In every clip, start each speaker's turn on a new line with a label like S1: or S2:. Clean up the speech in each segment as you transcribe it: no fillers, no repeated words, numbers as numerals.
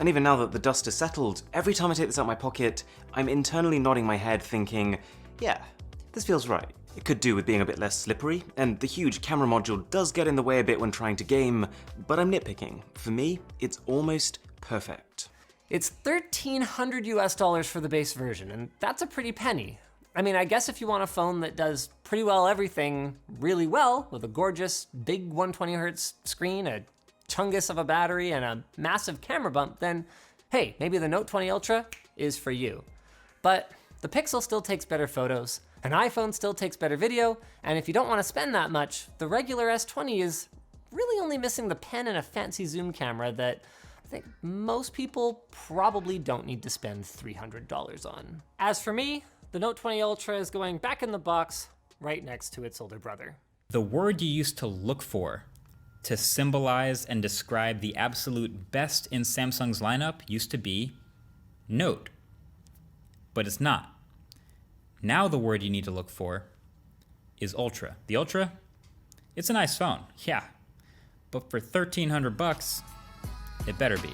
S1: And even now that the dust has settled, every time I take this out of my pocket, I'm internally nodding my head thinking, yeah, this feels right. It could do with being a bit less slippery, and the huge camera module does get in the way a bit when trying to game, but I'm nitpicking. For me, it's almost perfect.
S2: It's $1,300 US for the base version, and that's a pretty penny. I mean, I guess if you want a phone that does pretty well everything really well, with a gorgeous big 120Hz screen, a chungus of a battery, and a massive camera bump, then hey, maybe the Note 20 Ultra is for you. But the Pixel still takes better photos, an iPhone still takes better video, and if you don't want to spend that much, the regular S20 is really only missing the pen and a fancy zoom camera that I think most people probably don't need to spend $300 on. As for me, the Note 20 Ultra is going back in the box right next to its older brother.
S3: The word you used to look for to symbolize and describe the absolute best in Samsung's lineup used to be Note, but it's not. Now the word you need to look for is Ultra. The Ultra, it's a nice phone, yeah, but for $1,300, it better be.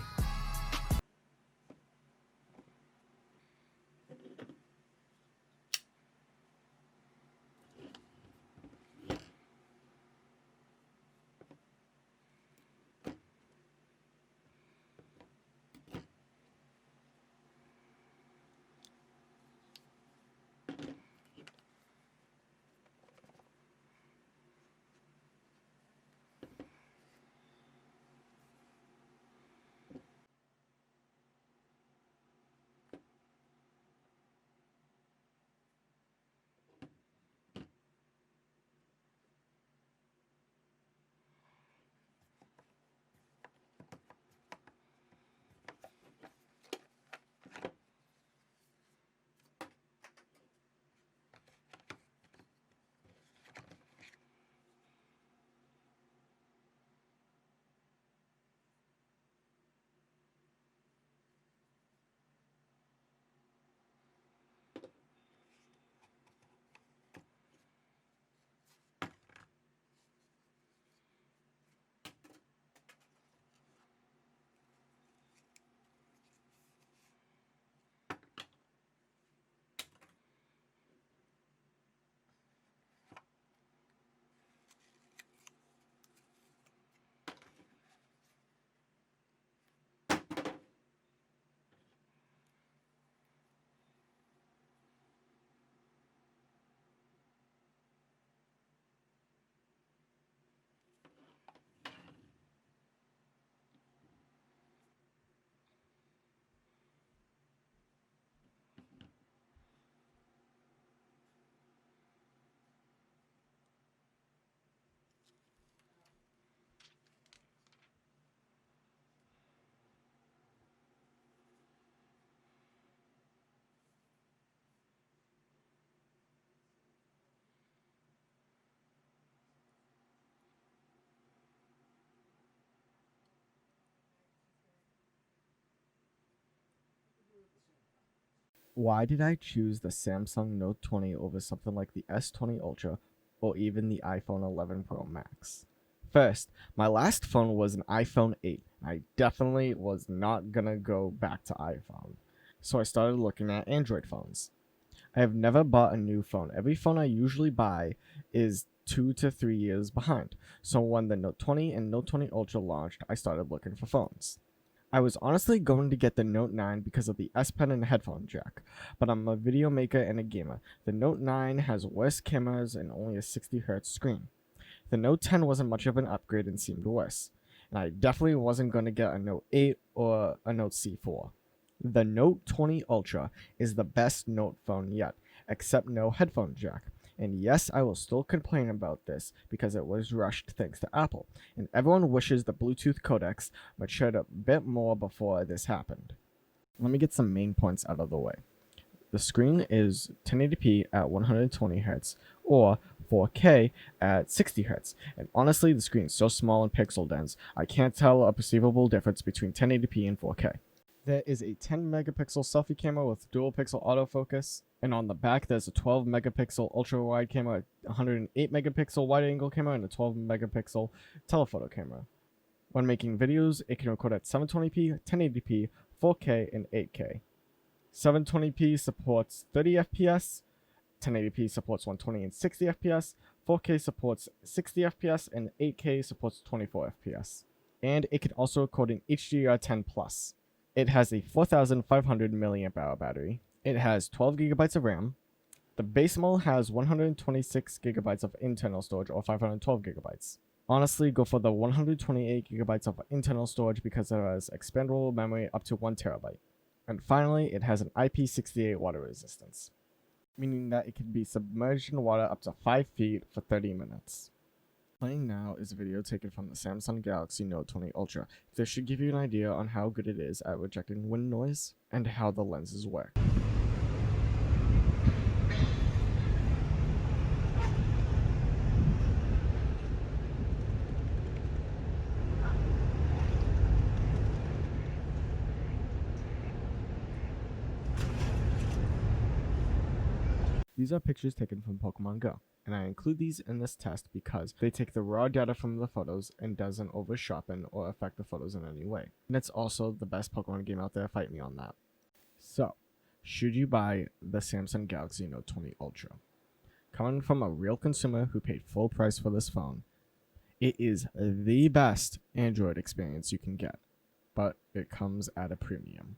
S4: Why did I choose the Samsung Note 20 over something like the S20 Ultra or even the iPhone 11 Pro Max? First, my last phone was an iPhone 8. I definitely was not gonna go back to iPhone. So I started looking at Android phones. I have never bought a new phone. Every phone I usually buy is 2 to 3 years behind. So when the Note 20 and Note 20 Ultra launched, I started looking for phones. I was honestly going to get the Note 9 because of the S Pen and headphone jack, but I'm a video maker and a gamer. The Note 9 has worse cameras and only a 60Hz screen. The Note 10 wasn't much of an upgrade and seemed worse, and I definitely wasn't going to get a Note 8 or a Note C4. The Note 20 Ultra is the best Note phone yet, except no headphone jack. And yes, I will still complain about this because it was rushed thanks to Apple, and everyone wishes the Bluetooth codecs matured a bit more before this happened. Let me get some main points out of the way. The screen is 1080p at 120Hz or 4K at 60Hz, and honestly the screen is so small and pixel dense, I can't tell a perceivable difference between 1080p and 4K. There is a 10 megapixel selfie camera with dual pixel autofocus, and on the back there's a 12 megapixel ultra wide camera, a 108 megapixel wide angle camera, and a 12 megapixel telephoto camera. When making videos, it can record at 720p, 1080p, 4K, and 8K. 720p supports 30 FPS, 1080p supports 120 and 60 FPS, 4K supports 60 FPS, and 8K supports 24 FPS. And it can also record in HDR10+. It has a 4500 mAh battery. It has 12 GB of RAM. The base model has 126 GB of internal storage or 512 GB. Honestly, go for the 128 GB of internal storage because it has expandable memory up to 1 TB. And finally, it has an IP68 water resistance, meaning that it can be submerged in water up to 5 feet for 30 minutes. Playing now is a video taken from the Samsung Galaxy Note 20 Ultra. This should give you an idea on how good it is at rejecting wind noise and how the lenses work. These are pictures taken from Pokemon Go, and I include these in this test because they take the raw data from the photos and doesn't over sharpen or affect the photos in any way. And it's also the best Pokemon game out there, fight me on that. So, should you buy the Samsung Galaxy Note 20 Ultra? Coming from a real consumer who paid full price for this phone, it is the best Android experience you can get, but it comes at a premium.